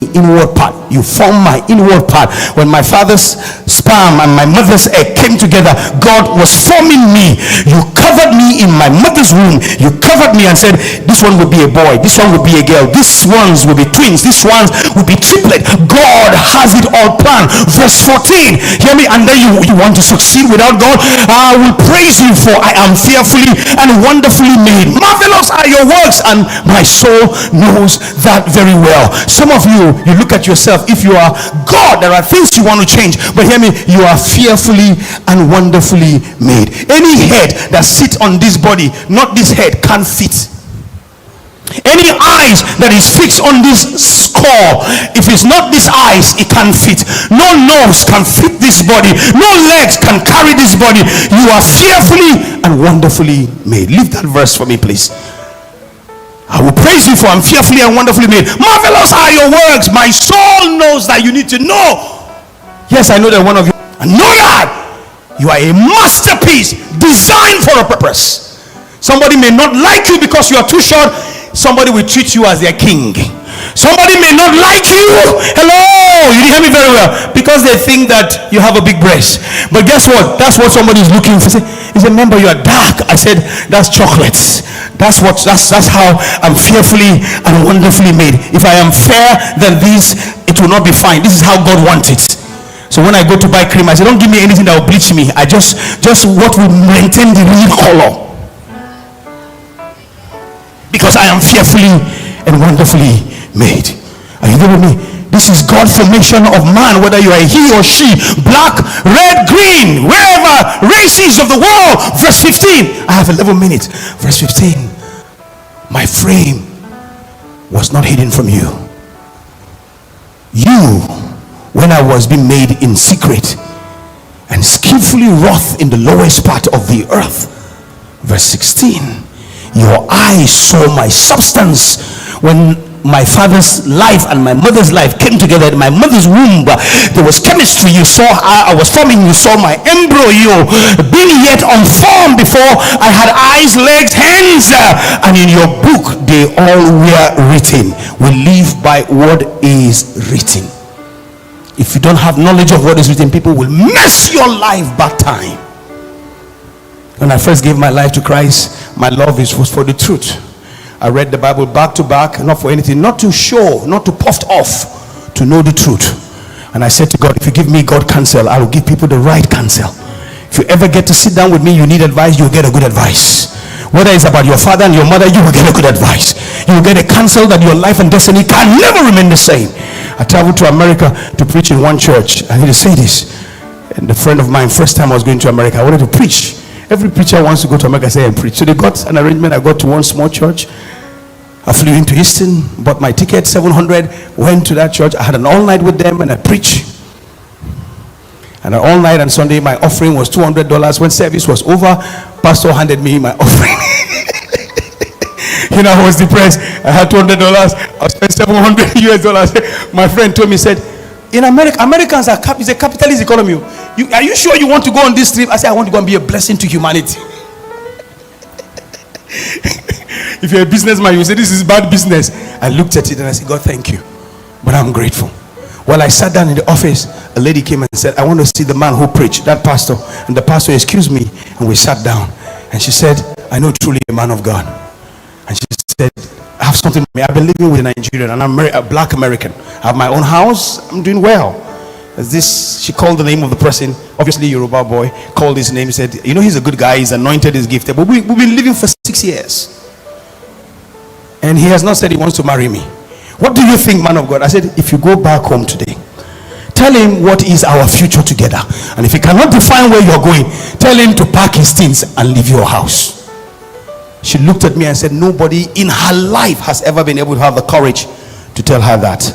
inward part. You form my inward part. When my father's sperm and my mother's egg came together, God was forming me. You covered me in my mother's womb. You covered me and said, this one will be a boy, this one will be a girl, these ones will be twins, these ones will be triplet. God has it all planned. Verse 14, hear me. And then you want to succeed without God? I will praise you, for I am fearfully and wonderfully made. Marvelous are your works, and my soul knows that very well. Some of you look at yourself. If you are God, there are things you want to change, but hear me, you are fearfully and wonderfully made. Any head that sits on this body, not this head, can't fit. Any eyes that is fixed on this skull, if it's not this eyes, it can't fit. No nose can fit this body, no legs can carry this body. You are fearfully and wonderfully made. Leave that verse for me, please. I will praise you, for I'm fearfully and wonderfully made. Marvelous are your works. My soul knows that. You need to know. Yes, I know that one of you. I know that you are a masterpiece designed for a purpose. Somebody may not like you because you are too short. Somebody will treat you as their king. Somebody may not like you. Hello, you didn't hear me very well, because they think that you have a big breast. But guess what? That's what somebody is looking for. He said, remember, you are dark. I said, that's chocolates. That's how I'm fearfully and wonderfully made. If I am fair, then this, it will not be fine. This is how God wants it. So when I go to buy cream, I say, don't give me anything that will bleach me. I just what will maintain the real color, because I am fearfully and wonderfully made. Are you there with me? This is God's formation of man, whether you are he or she, black, red, green, wherever, races of the world. Verse 15. I have 11 minutes. Verse 15. My frame was not hidden from you. You, when I was being made in secret and skillfully wrought in the lowest part of the earth. Verse 16. Your eyes saw my substance when my father's life and my mother's life came together in my mother's womb. There was chemistry. You saw how I was forming. You saw my embryo being yet unformed before I had eyes, legs, hands. And in your book they all were written. We live by what is written. If you don't have knowledge of what is written, people will mess your life back time. When I first gave my life to Christ, my love was for the truth. I read the Bible back to back, not for anything, not to show, not to puffed off, to know the truth. And I said to God, if you give me God counsel, I will give people the right counsel. If you ever get to sit down with me, you need advice, you'll get a good advice. Whether it's about your father and your mother, you will get a good advice. You will get a counsel that your life and destiny can never remain the same. I traveled to America to preach in one church. I need to say this. And a friend of mine, first time I was going to America, I wanted to preach. Every preacher wants to go to America, say and preach. So they got an arrangement. I got to one small church. I flew into Houston, bought my ticket, $700, went to that church. I had an all night with them and I preached. And an all night on Sunday, my offering was $200. When service was over, pastor handed me my offering. You know, I was depressed. I had $200. I spent $700 US. My friend told me, said, in America, Americans are it's a capitalist economy. Are you sure you want to go on this trip? I said, I want to go and be a blessing to humanity. If you're a businessman, you say this is bad business. I looked at it and I said, God, thank you, but I'm grateful. While I sat down in the office, a lady came and said, I want to see the man who preached, that pastor. And the pastor excused me, and we sat down. And she said, I know truly a man of God. And she said, I have something with me. I've been living with a Nigerian, and I'm a black American. I have my own house. I'm doing well. As this, she called the name of the person, obviously Yoruba boy, called his name. He said, you know, he's a good guy. He's anointed, he's gifted. But we've been living for 6 years. And he has not said he wants to marry me. What do you think, man of God? I said, if you go back home today, tell him what is our future together. And if he cannot define where you're going, tell him to pack his things and leave your house. She looked at me and said, nobody in her life has ever been able to have the courage to tell her that.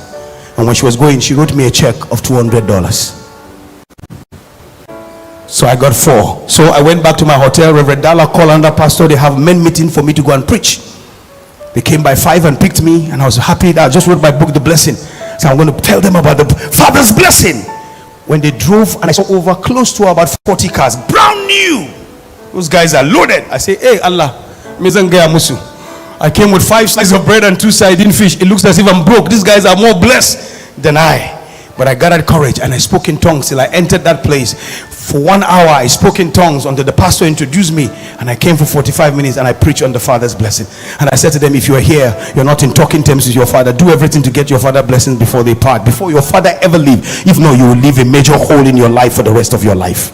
And when she was going, she wrote me a check of $200. So I got 4. So I went back to my hotel. Reverend Dalla called under pastor. They have men meeting for me to go and preach. They came by 5 and picked me, and I was happy that I just wrote my book, The Blessing. So I'm going to tell them about the Father's blessing. When they drove, and I saw over close to about 40 cars, brand new. Those guys are loaded. I say, hey Allah, I I came with 5 slices of bread and 2 sardine fish. It looks as if I'm broke. These guys are more blessed than I. But I gathered courage and I spoke in tongues till I entered that place. For 1 hour I spoke in tongues until the pastor introduced me, and I came for 45 minutes and I preached on the Father's blessing. And I said to them, if you are here, you're not in talking terms with your father, do everything to get your father blessings before they part, before your father ever leave. If not, you will leave a major hole in your life for the rest of your life.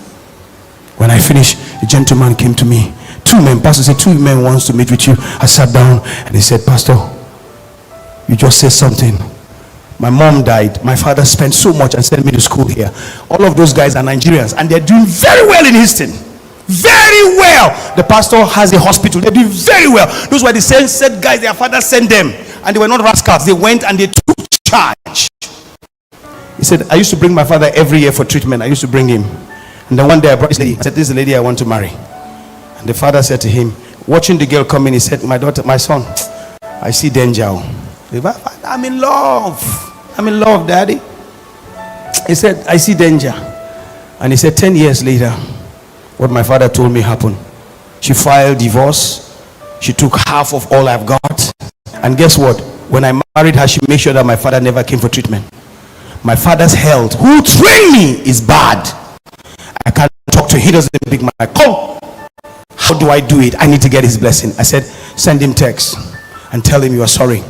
When I finished, a gentleman came to me. 2 men, pastor said, 2 men wants to meet with you. I sat down and he said, Pastor, you just said something. My mom died. My father spent so much and sent me to school here. All of those guys are Nigerians and they're doing very well in Houston. Very well. The pastor has a hospital. They're doing very well. Those were the said guys their father sent them, and they were not rascals. They went and they took charge. He said, I used to bring my father every year for treatment. I used to bring him. And then one day I brought this lady. I said, this is the lady I want to marry. And the father said to him, watching the girl come in, he said, my daughter, my son, I see danger. I'm in love. I'm in love, Daddy. He said, I see danger. And he said, 10 years later, what my father told me happened. She filed divorce. She took half of all I've got. And guess what? When I married her, she made sure that my father never came for treatment. My father's health, who trained me, is bad. I can't talk to him. He doesn't pick my call. How do I do it? I need to get his blessing. I said, send him text and tell him you are sorry.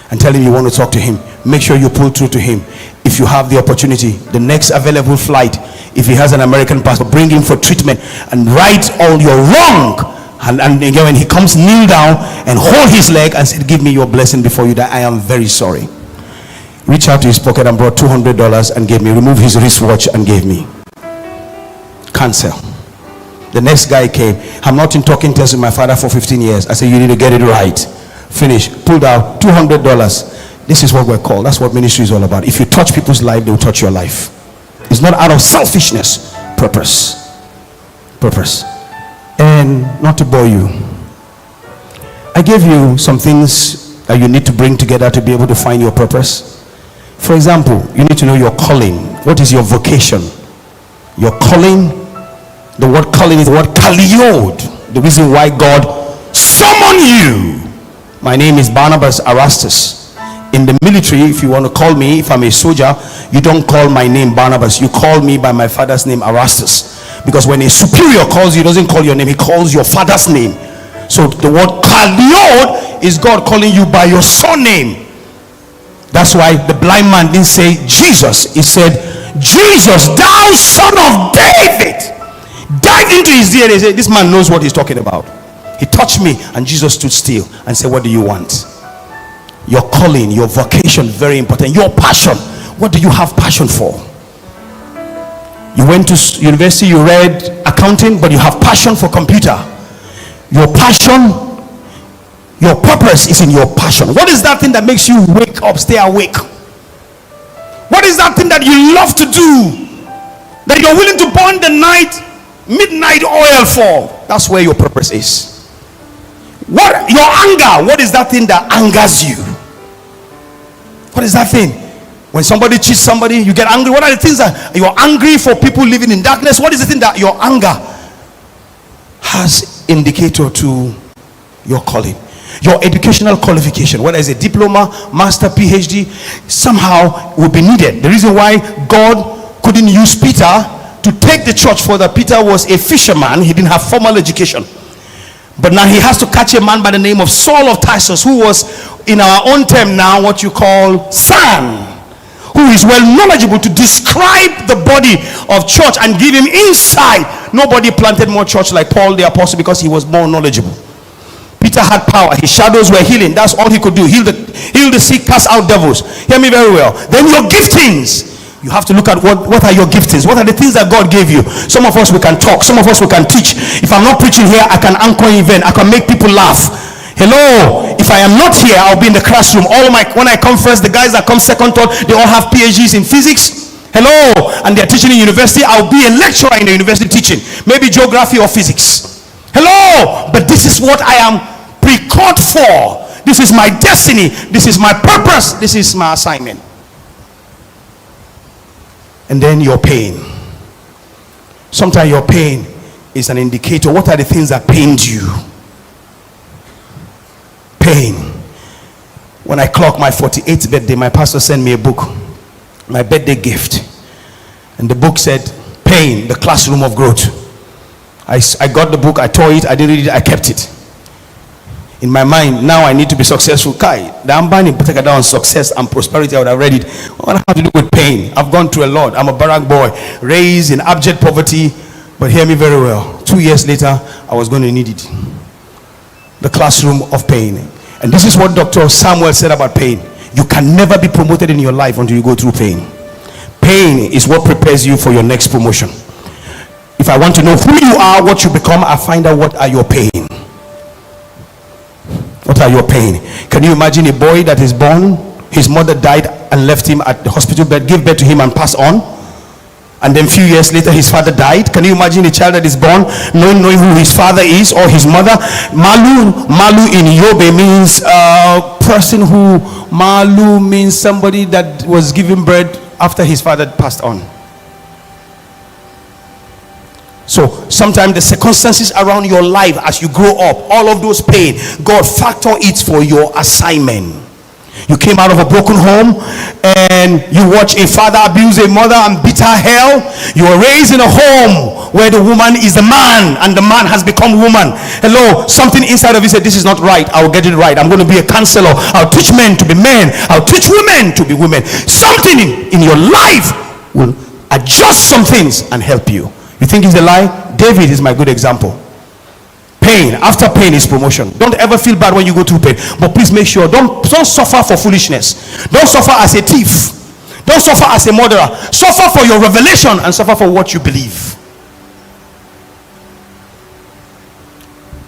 And tell him you want to talk to him. Make sure you pull through to him. If you have the opportunity, the next available flight, if he has an American passport, bring him for treatment and right all your wrong. And again, when he comes, kneel down and hold his leg and say, give me your blessing before you die. I am very sorry. Reach out to his pocket and brought $200 and gave me. Remove his wristwatch and gave me. Cancel. The next guy came. I'm not in talking terms with my father for 15 years. I said, you need to get it right. Finish. Pulled out $200. This is what we're called. That's what ministry is all about. If you touch people's life, they'll touch your life. It's not out of selfishness. Purpose. And not to bore you, I gave you some things that you need to bring together to be able to find your purpose. For example, you need to know your calling. What is your vocation? Your calling. The word calling is the word kaliod. The reason why God summoned you. My name is Barnabas Arastus. In the military, if you want to call me, if I'm a soldier, you don't call my name Barnabas. You call me by my father's name, Arastus. Because when a superior calls you, he doesn't call your name, he calls your father's name. So the word kaliod is God calling you by your surname. That's why the blind man didn't say Jesus. He said, Jesus, thou son of David. Dive into his DNA. He said, this man knows what he's talking about. He touched me and Jesus stood still and said, what do you want? Your calling, your vocation, very important. Your passion. What do you have passion for? You went to university, you read accounting, but you have passion for computer. Your passion, your purpose is in your passion. What is that thing that makes you wake up, stay awake? What is that thing that you love to do, that you're willing to burn the midnight oil for? That's where your purpose is. What your anger? What is that thing that angers you? What is that thing? When somebody cheats somebody, you get angry. What are the things that you're angry for? People living in darkness. What is the thing that your anger has indicator to your calling? Your educational qualification, whether it's a diploma, master, PhD, somehow will be needed. The reason why God couldn't use Peter to take the church further, Peter was a fisherman. He didn't have formal education. But now he has to catch a man by the name of Saul of Tarsus, who was, in our own term now, what you call son, who is well knowledgeable to describe the body of church and give him insight. Nobody planted more church like Paul the apostle because he was more knowledgeable. Peter had power. His shadows were healing. That's all he could do. Heal the sick, cast out devils. Hear me very well. Then your giftings. You have to look at what are your giftings. What are the things that God gave you? Some of us, we can talk. Some of us, we can teach. If I'm not preaching here, I can anchor an event. I can make people laugh. Hello. If I am not here, I'll be in the classroom. When I come first, the guys that come second, third, they all have PhDs in physics. Hello. And they're teaching in university. I'll be a lecturer in the university teaching. Maybe geography or physics. Hello. But this is what I am pre-called for. This is my destiny. This is my purpose. This is my assignment. And then your pain. Sometimes your pain is an indicator. What are the things that pained you? Pain. pain. When I clocked my 48th birthday, my pastor sent me a book, my birthday gift. And the book said, Pain, the Classroom of Growth. I got the book, I tore it, I didn't read it, I kept it. In my mind, now I need to be successful. The Ambani put down success and prosperity. I would have read it. What have to do with pain? I've gone through a lot. I'm a barrack boy, raised in abject poverty. But hear me very well. 2 years later, I was going to need it. The classroom of pain. And this is what Dr. Samuel said about pain. You can never be promoted in your life until you go through pain. Pain is what prepares you for your next promotion. If I want to know who you are, what you become, I find out what are your pain. What are your pain? Can you imagine a boy that is born, his mother died and left him at the hospital bed, gave birth to him and passed on, and then a few years later his father died? Can you imagine a child that is born knowing who his father is or his mother? Malu in Yobe means person who, Malu means somebody that was given birth after his father passed on. So sometimes the circumstances around your life as you grow up, all of those pain, God factor it for your assignment. You came out of a broken home and you watch a father abuse a mother and beat her hell. You were raised in a home where the woman is the man and the man has become woman. Hello, something inside of you said, this is not right. I'll get it right. I'm going to be a counselor. I'll teach men to be men. I'll teach women to be women. Something in your life will adjust some things and help you. You think it's a lie? David is my good example. Pain, after pain is promotion. Don't ever feel bad when you go through pain, but please make sure don't suffer for foolishness. Don't suffer as a thief. Don't suffer as a murderer. Suffer for your revelation and suffer for what you believe.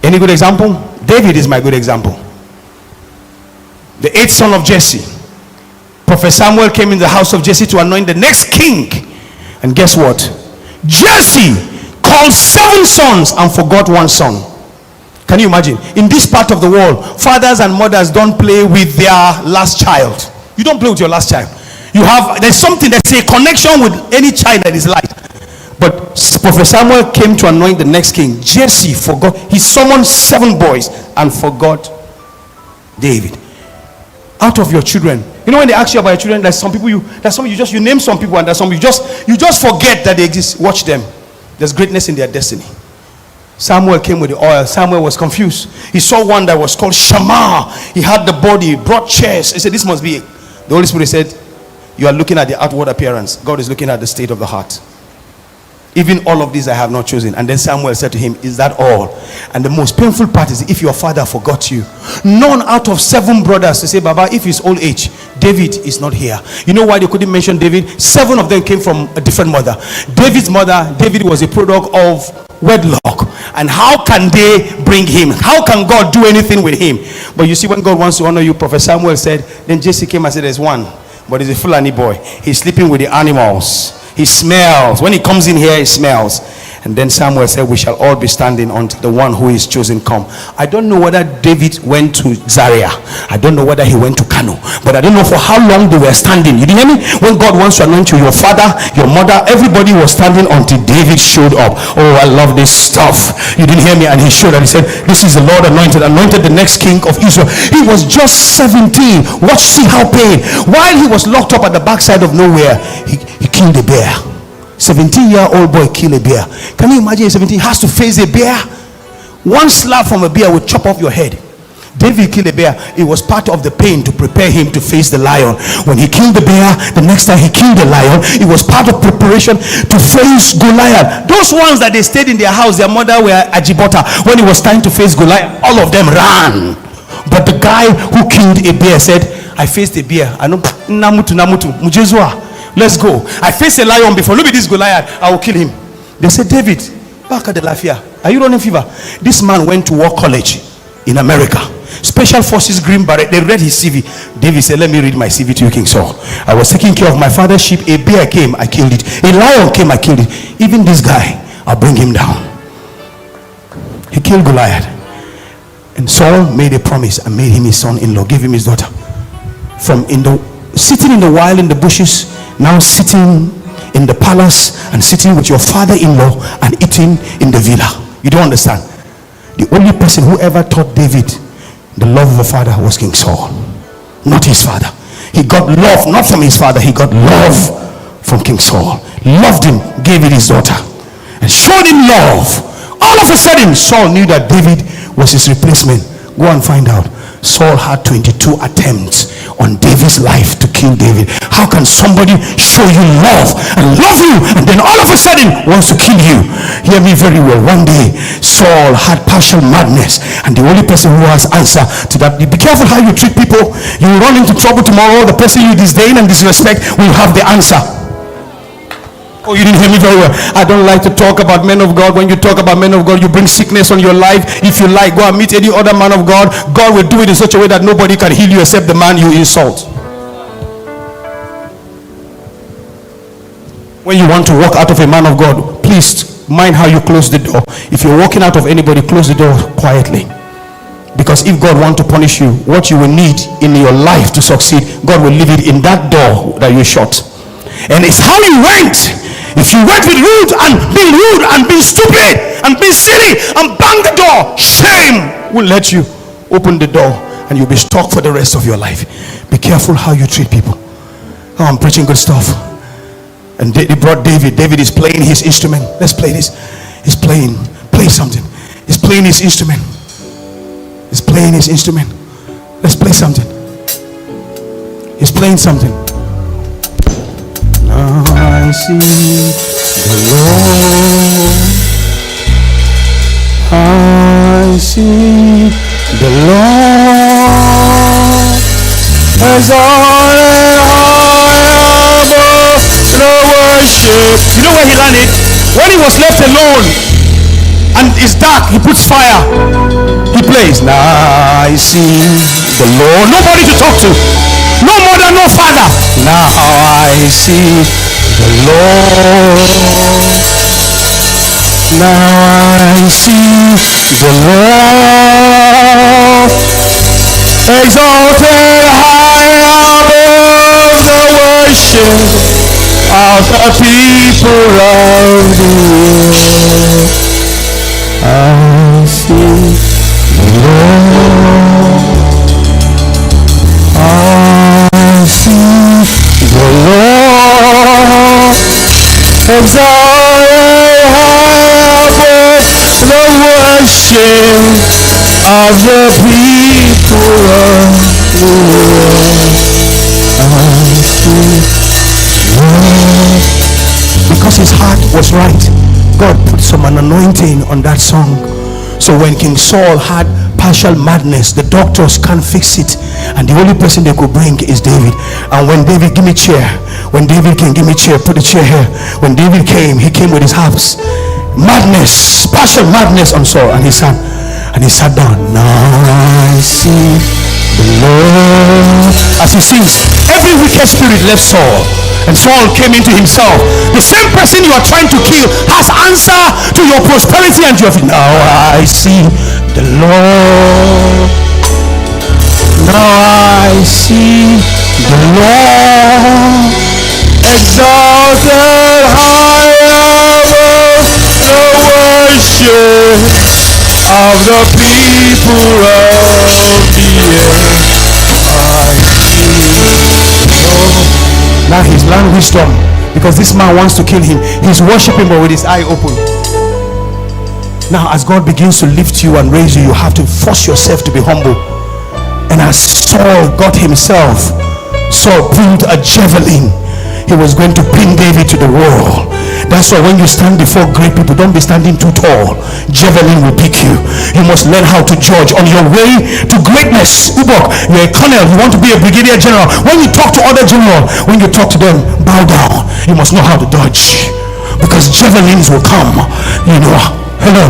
Any good example? David is my good example. The 8th son of Jesse. Prophet Samuel came in the house of Jesse to anoint the next king, and guess what? Jesse called 7 sons and forgot 1 son. Can you imagine? In this part of the world, fathers and mothers don't play with their last child. You don't play with your last child. There's a connection with any child that is light. But Prophet Samuel came to anoint the next king. Jesse forgot. He summoned 7 boys and forgot David. Out of your children, you know when they ask you about your children, there's some people you name some people, and there's some you just forget that they exist. Watch them. There's greatness in their destiny. Samuel came with the oil. Samuel was confused. He saw one that was called Shammah. He had the body, brought chairs. He said, this must be it. The Holy Spirit said, you are looking at the outward appearance. God is looking at the state of the heart. Even all of these I have not chosen. And then Samuel said to him, is that all? And the most painful part is if your father forgot you. None out of 7 brothers to say, Baba, if it's old age, David is not here. You know why they couldn't mention David? 7 of them came from a different mother. David's mother, David was a product of wedlock. And how can they bring him? How can God do anything with him? But you see, when God wants to honor you, Prophet Samuel said, then Jesse came and said, there's one, but he's a Fulani boy. He's sleeping with the animals. He smells. When he comes in here, he smells. And then Samuel said, we shall all be standing until the one who is chosen come. I don't know whether David went to Zaria. I don't know whether he went to Kano. But I don't know for how long they were standing. You didn't hear me? When God wants to anoint you, your father, your mother, everybody was standing until David showed up. Oh, I love this stuff. You didn't hear me? And he showed up. He said, this is the Lord anointed the next king of Israel. He was just 17. Watch, see how pain. While he was locked up at the backside of nowhere, he killed a bear. 17-year-old boy kill a bear. Can you imagine a 17 has to face a bear? One slap from a bear will chop off your head. David killed a bear. It was part of the pain to prepare him to face the lion. When he killed the bear, the next time he killed the lion, it was part of preparation to face Goliath. Those ones that they stayed in their house, their mother were Ajibota. When it was time to face Goliath, all of them ran. But the guy who killed a bear said, I faced a bear. I know Namutu Mujezwa. Let's go. I faced a lion before. Look at this Goliath. I will kill him. They said, David, back at the Lafia, are you running fever? This man went to war college in America. Special Forces Green Beret. They read his CV. David said, let me read my CV to you, King Saul. I was taking care of my father's sheep. A bear came, I killed it. A lion came, I killed it. Even this guy, I'll bring him down. He killed Goliath. And Saul made a promise and made him his son-in-law, gave him his daughter. From sitting in the wild in the bushes, now sitting in the palace and sitting with your father-in-law and eating in the villa. You don't understand. The only person who ever taught David The love of a father was King Saul, not his father. He got love not from his father, he got love from King Saul. Loved him, gave it his daughter, and showed him love. All of a sudden, Saul knew that David was his replacement. Go and find out. Saul had 22 attempts on David's life to kill David. How can somebody show you love and love you and then all of a sudden wants to kill you? Hear me very well. One day Saul had partial madness, and the only person who has answer to that, be careful how you treat people. You will run into trouble tomorrow. The person you disdain and disrespect will have the answer. Oh, you didn't hear me very well. I don't like to talk about men of God. When you talk about men of God, you bring sickness on your life. If you like, go and meet any other man of God. God will do it in such a way that nobody can heal you except the man you insult. When you want to walk out of a man of God, please mind how you close the door. If you're walking out of anybody, close the door quietly. Because if God wants to punish you, what you will need in your life to succeed, God will leave it in that door that you shut. And it's how you went. If you went with rude and being stupid and being silly and bang the door, shame will let you open the door and you'll be stuck for the rest of your life. Be careful how you treat people. Oh, I'm preaching good stuff. And they brought David. David is playing his instrument. Let's play this. He's playing. Play something. He's playing his instrument. He's playing his instrument. Let's play something. He's playing something. Now I see the Lord. I see the Lord exalted high above the worship. You know where he landed? When he was left alone and it's dark, he puts fire. He plays. Now I see the Lord. Nobody to talk to. No mother, no father. Now I see the Lord. Now I see the Lord exalted high above the worship of the people of the world. I see the Lord. I see the Lord exalted high above the worship of the people of the world. I see the Lord. Because his heart was right, God put some anointing on that song. So when King Saul had partial madness, the doctors can't fix it, and the only person they could bring is David. And when David, give me chair. When David came, give me chair, put the chair here. When David came, he came with his harps. Madness, partial madness on Saul, and he sat down. Now I see the Lord. As he sings, every wicked spirit left Saul, and Saul came into himself. The same person you are trying to kill has answer to your prosperity and your. Now I see the Lord. Now I see the Lord exalted high above the worship of the people of the earth. I see the Lord. Now he's learned wisdom, because this man wants to kill him. He's worshiping but with his eye open. Now as God begins to lift you and raise you, you have to force yourself to be humble. And as Saul got himself, Saul pulled a javelin. He was going to pin David to the wall. That's why when you stand before great people, don't be standing too tall. Javelin will pick you. You must learn how to judge on your way to greatness. Ubok, you're a colonel, you want to be a brigadier general. When you talk to other general, when you talk to them, bow down. You must know how to dodge, because javelins will come. You know, hello.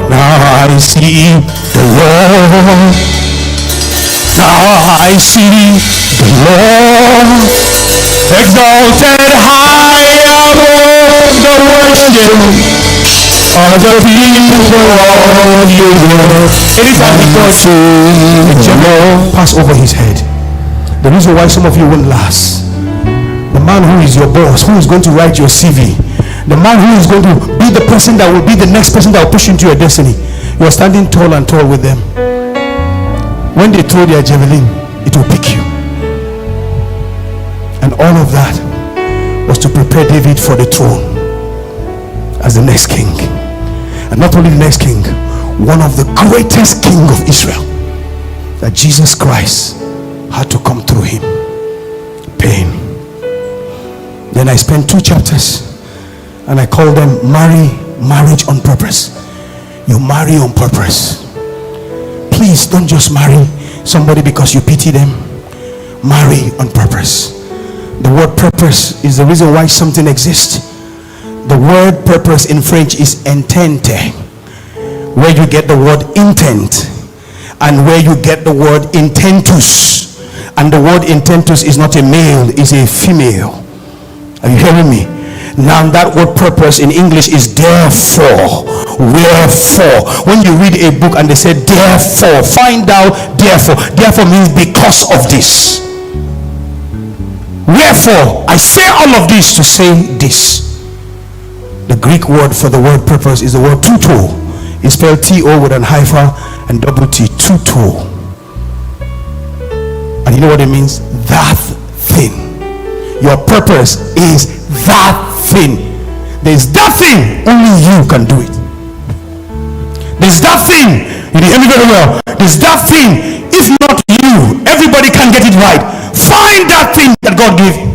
Now I see the Lord. Now I see the Lord exalted high above the worship of the people of the world. Anytime he goes to the Lord, pass over his head. The reason why some of you won't last, the man who is your boss, who is going to write your CV, the man who is going to be the person that will be the next person that will push into your destiny, you are standing tall and tall with them. When they throw their javelin, it will pick you. And all of that was to prepare David for the throne as the next king. And not only the next king, one of the greatest king of Israel, that Jesus Christ had to come through him. Pain. Then I spent 2 chapters and I called them marriage on purpose. You marry on purpose. Please don't just marry somebody because you pity them. Marry on purpose. The word purpose is the reason why something exists. The word purpose in French is intente, where you get the word intent, and where you get the word intentus. And the word intentus is not a male, it's a female. Are you hearing me? Now that word purpose in English is therefore, wherefore. When you read a book and they say therefore, find out therefore. Therefore means because of this. Wherefore, I say all of this to say this. The Greek word for the word purpose is the word tuto. It's spelled T-O with an hyphen and double T. Tuto. And you know what it means? That thing. Your purpose is that thing. There's that thing. Only you can do it. There's that thing. You hear me very well. There's that thing. If not you, everybody can get it right. Find that thing that God gave you.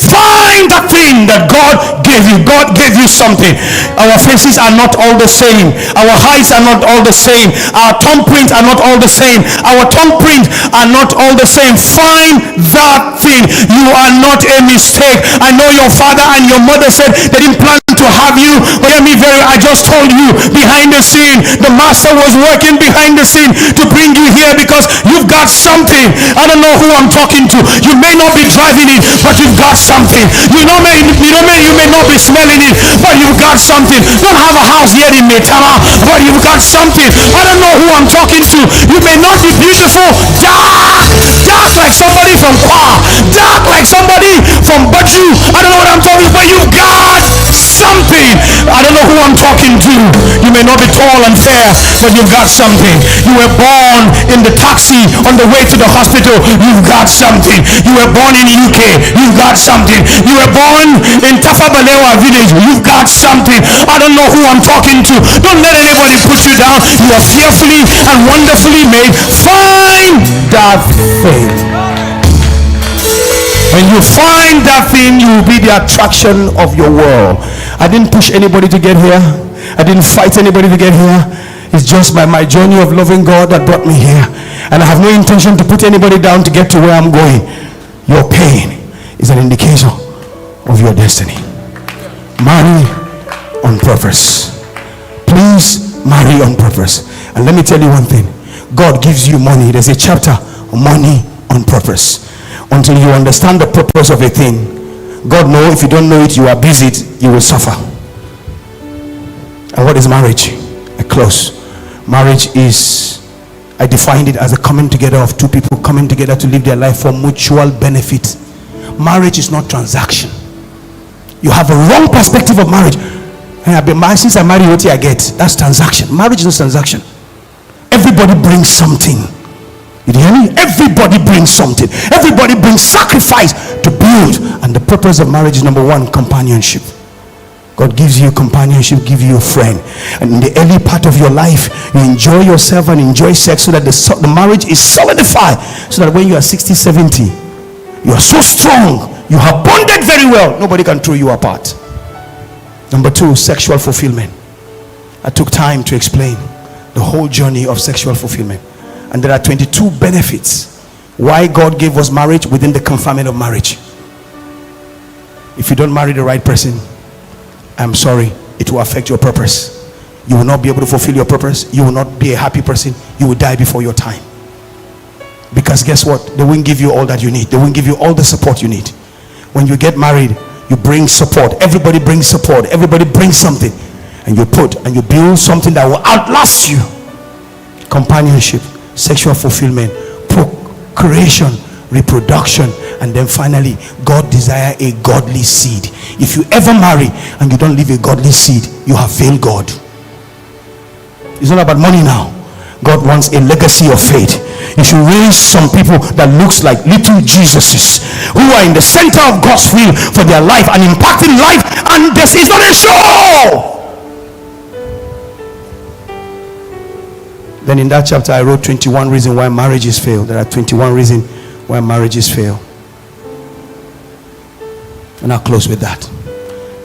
Find that thing that God gave you. God gave you something. Our faces are not all the same. Our heights are not all the same. Our thumbprints are not all the same. Our thumbprints are not all the same. Find that thing. You are not a mistake. I know your father and your mother said they didn't plan to have you, but hear me very, I just told you, behind the scene, the master was working behind the scene to bring you here because you've got something. I don't know who I'm talking to. You may not be driving it, but you've got something. You may not be smelling it, but you've got something. Don't have a house yet in Metara, but you've got something. I don't know who I'm talking to. You may not be beautiful, dark like somebody from Kwa, dark like somebody from Baju. I don't know what I'm talking about, but you've got something. I don't know who I'm talking to. You may not be tall and fair, but you've got something. You were born in the taxi on the way to the hospital. You've got something. You were born in UK. You've got something. You were born in Tafabalewa village. You've got something. I don't know who I'm talking to. Don't let anybody put you down. You are fearfully and wonderfully made. Find that thing. When you find that thing, you will be the attraction of your world. I didn't push anybody to get here. I didn't fight anybody to get here. It's just by my journey of loving God that brought me here. And I have no intention to put anybody down to get to where I'm going. Your pain is an indication of your destiny. Marry on purpose. Please marry on purpose. And let me tell you one thing. God gives you money. There's a chapter, money on purpose. Until you understand the purpose of a thing, God knows if you don't know it, you are busy, you will suffer. And what is marriage? I close. Marriage is, I defined it as a coming together of two people coming together to live their life for mutual benefit. Marriage is not transaction. You have a wrong perspective of marriage. Hey, I've been married since I married, what I get? That's transaction. Marriage is not transaction. Everybody brings something. You hear me? Everybody brings something. Everybody brings sacrifice to build. And the purpose of marriage is number one, companionship. God gives you companionship, gives you a friend. And in the early part of your life, you enjoy yourself and enjoy sex so that the marriage is solidified. So that when you are 60, 70, you are so strong. You have bonded very well. Nobody can throw you apart. Number two, sexual fulfillment. I took time to explain the whole journey of sexual fulfillment. And there are 22 benefits why God gave us marriage within the confinement of marriage. If you don't marry the right person, I'm sorry, it will affect your purpose. You will not be able to fulfill your purpose. You will not be a happy person. You will die before your time. Because guess what? They won't give you all that you need. They won't give you all the support you need. When you get married, you bring support. Everybody brings support. Everybody brings something. And you put and you build something that will outlast you. Companionship, sexual fulfillment, procreation, reproduction, and then finally God desire a godly seed. If you ever marry and you don't leave a godly seed, you have failed God. It's not about money now. God wants a legacy of faith. You should raise some people that looks like little Jesuses, who are in the center of God's will for their life and impacting life, and this is not a show. Then in that chapter I wrote 21 reasons why marriages fail. There are 21 reasons why marriages fail, and I'll close with that.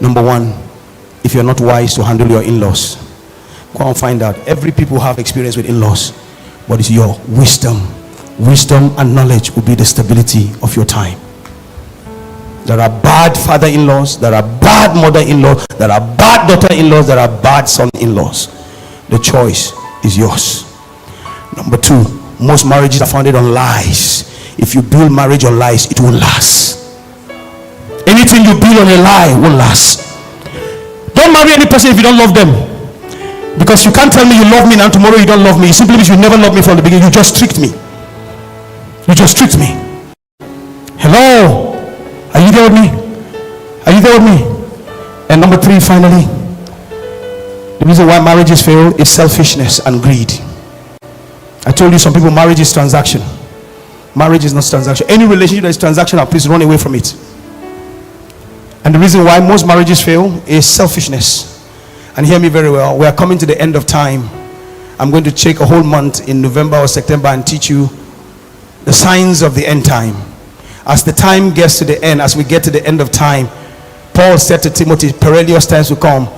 Number one, if you're not wise to handle your in-laws, go and find out. Every people have experience with in-laws, but it's your wisdom and knowledge will be the stability of your time. There are bad father-in-laws, there are bad mother-in-laws, there are bad daughter-in-laws, there are bad son-in-laws. The choice is yours. Number two, most marriages are founded on lies. If you build marriage on lies, it will last. Anything you build on a lie will last. Don't marry any person if you don't love them, because you can't tell me you love me now tomorrow you don't love me. It simply means you never loved me from the beginning. You just tricked me. Hello, are you there with me? And number three, finally, the reason why marriages fail is selfishness and greed. I told you some people, marriage is transaction. Marriage is not transaction. Any relationship that is transactional, please run away from it. And the reason why most marriages fail is selfishness. And hear me very well, we are coming to the end of time. I'm going to take a whole month in November or September and teach you the signs of the end time. As the time gets to the end, as we get to the end of time, Paul said to Timothy, perilous times will come.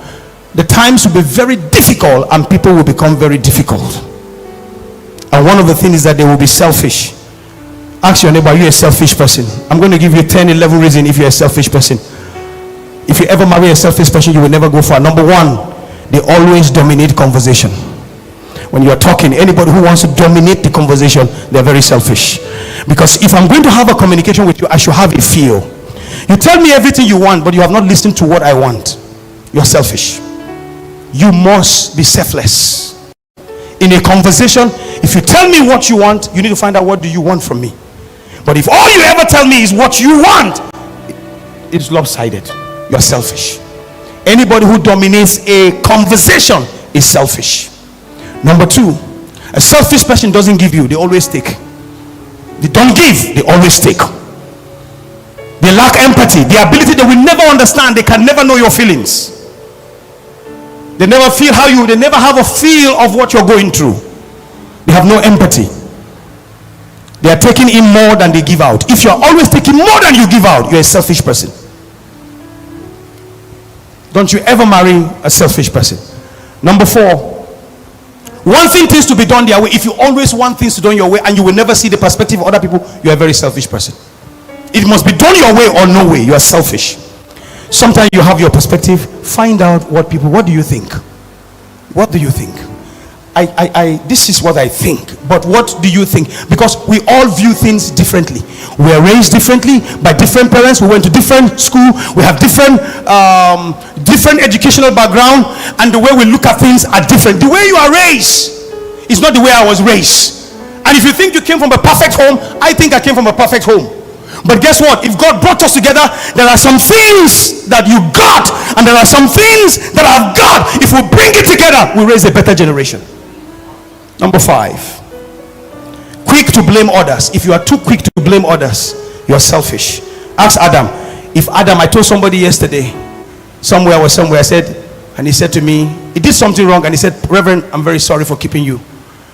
The times will be very difficult and people will become very difficult. And one of the things is that they will be selfish. Ask your neighbor, are you a selfish person? I'm going to give you 10, 11 reasons if you're a selfish person. If you ever marry a selfish person, you will never go far. Number one, they always dominate conversation. When you are talking, anybody who wants to dominate the conversation, they're very selfish. Because if I'm going to have a communication with you, I should have a feel. You tell me everything you want, but you have not listened to what I want. You're selfish. You must be selfless. In a conversation, if you tell me what you want, you need to find out what do you want from me. But if all you ever tell me is what you want, it's lopsided. You're selfish. Anybody who dominates a conversation is selfish. Number two, a selfish person doesn't give you, they always take. They don't give, they always take. They lack empathy, the ability. They will never understand, they can never know your feelings. They never feel they never have a feel of what you're going through. They have no empathy. They are taking in more than they give out. If you're always taking more than you give out, you're a selfish person. Don't you ever marry a selfish person. Number four, wanting things to be done their way. If you always want things to be done your way and you will never see the perspective of other people, you're a very selfish person. It must be done your way or no way. You are selfish. Sometimes you have your perspective. Find out what do you think? What do you think? This is what I think, but what do you think? Because we all view things differently. We are raised differently by different parents. We went to different school. We have different educational background, and the way we look at things are different. The way you are raised is not the way I was raised. And if you think you came from a perfect home, I think I came from a perfect home. But guess what? If God brought us together, there are some things that you got, and there are some things that I've got. If we bring it together, we raise a better generation. Number five, quick to blame others. If you are too quick to blame others, you are selfish. Ask Adam. If Adam, I told somebody yesterday, I said, and he said to me, he did something wrong, and he said, Reverend, I'm very sorry for keeping you.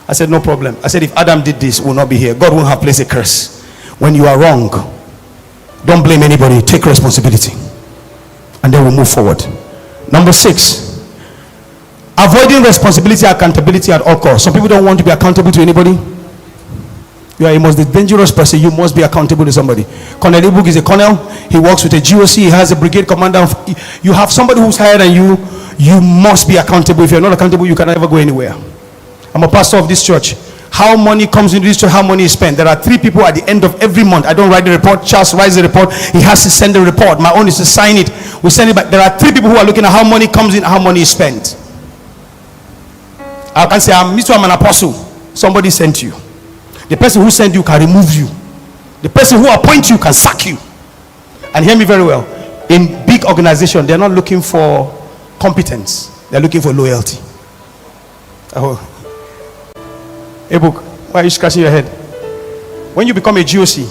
I said, no problem. I said, if Adam did this, we'll not be here. God won't have placed a curse. When you are wrong, don't blame anybody. Take responsibility, and then we'll move forward. Number six, avoiding responsibility, accountability at all costs. Some people don't want to be accountable to anybody. You are a most dangerous person. You must be accountable to somebody. Colonel Ibuk is a colonel. He works with a GOC. He has a brigade commander. You have somebody who's higher than you. You must be accountable. If you're not accountable, you can never go anywhere. I'm a pastor of this church. How money comes into this church, how money is spent. There are 3 people at the end of every month. I don't write the report. Charles writes the report. He has to send the report. My own is to sign it. We send it back. There are 3 people who are looking at how money comes in, how money is spent. I can say, I'm an apostle. Somebody sent you. The person who sent you can remove you. The person who appoints you can sack you. And hear me very well. In big organization, they're not looking for competence. They're looking for loyalty. Oh. Hey, book, why are you scratching your head? When you become a GOC,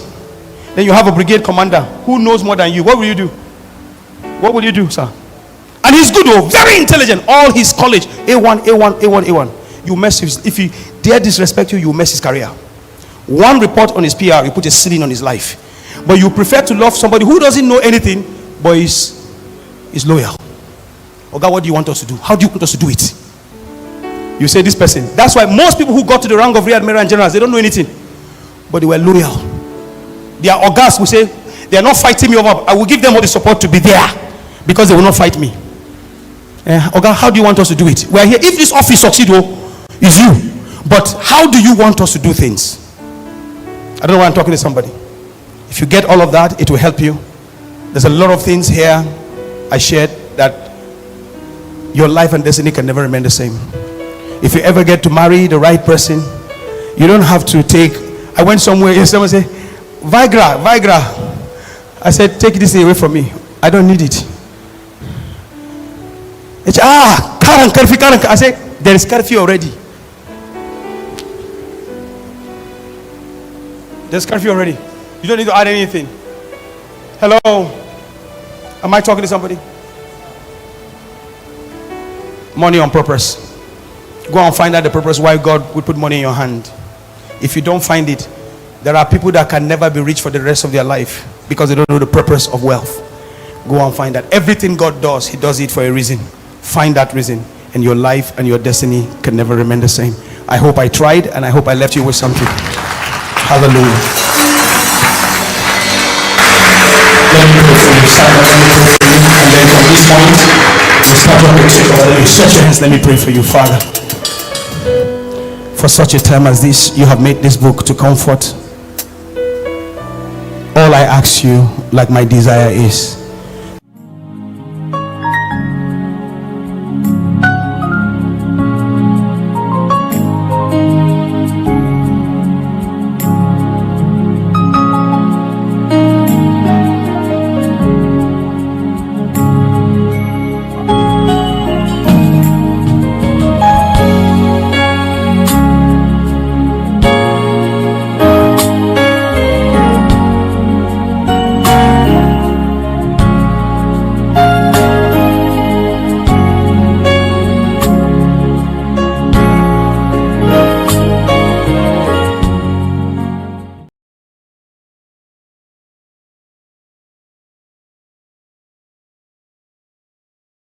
then you have a brigade commander who knows more than you. What will you do? What will you do, sir? And he's good, though, very intelligent. All his college, A1, A1, A1, A1. You mess his, if he dare disrespect you, you mess his career. One report on his PR, you put a ceiling on his life. But you prefer to love somebody who doesn't know anything, but is loyal. Oh God, what do you want us to do? How do you want us to do it? You say this person. That's why most people who got to the rank of rear admiral and generals, they don't know anything, but they were loyal. Their organs will say, they are not fighting me over. I will give them all the support to be there, because they will not fight me. Oh God, how do you want us to do it? We are here. If this office succeeds, it's you. But how do you want us to do things? I don't know why I'm talking to somebody. If you get all of that, it will help you. There's a lot of things here I shared that your life and destiny can never remain the same. If you ever get to marry the right person, you don't have to take. I went somewhere and someone said, Viagra. I said, take this away from me. I don't need it. It's, curfew. I said, there is curfew already. There's curfew already. You don't need to add anything. Hello? Am I talking to somebody? Money on purpose. Go and find out the purpose why God would put money in your hand. If you don't find it, there are people that can never be rich for the rest of their life because they don't know the purpose of wealth. Go and find that. Everything God does, He does it for a reason. Find that reason, and your life and your destiny can never remain the same. I hope I tried, and I hope I left you with something. Hallelujah. Let me pray for you. And then from this point, we start on the picture. Stretch your hands. Let me pray for you, Father. For such a time as this, you have made this book to comfort. All I ask you, like my desire is,